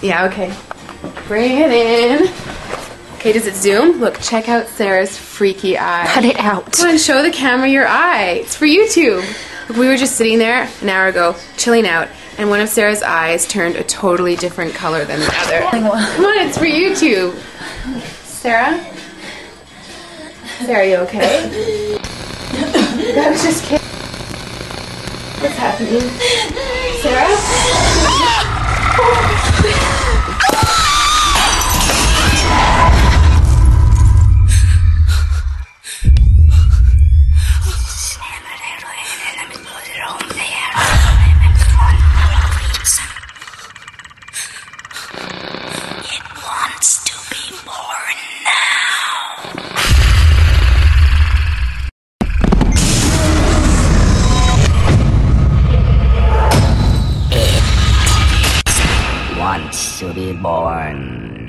Yeah, okay. Bring it in. Okay, does it zoom? Look, check out Sarah's freaky eye. Cut it out. Come on, show the camera your eye. It's for YouTube. Look, we were just sitting there an hour ago, chilling out, and one of Sarah's eyes turned a totally different color than the other. Come on, it's for YouTube. Sarah? Sarah, you okay? I was just kidding. What's happening? Sarah? It wants to be born now. It wants to be born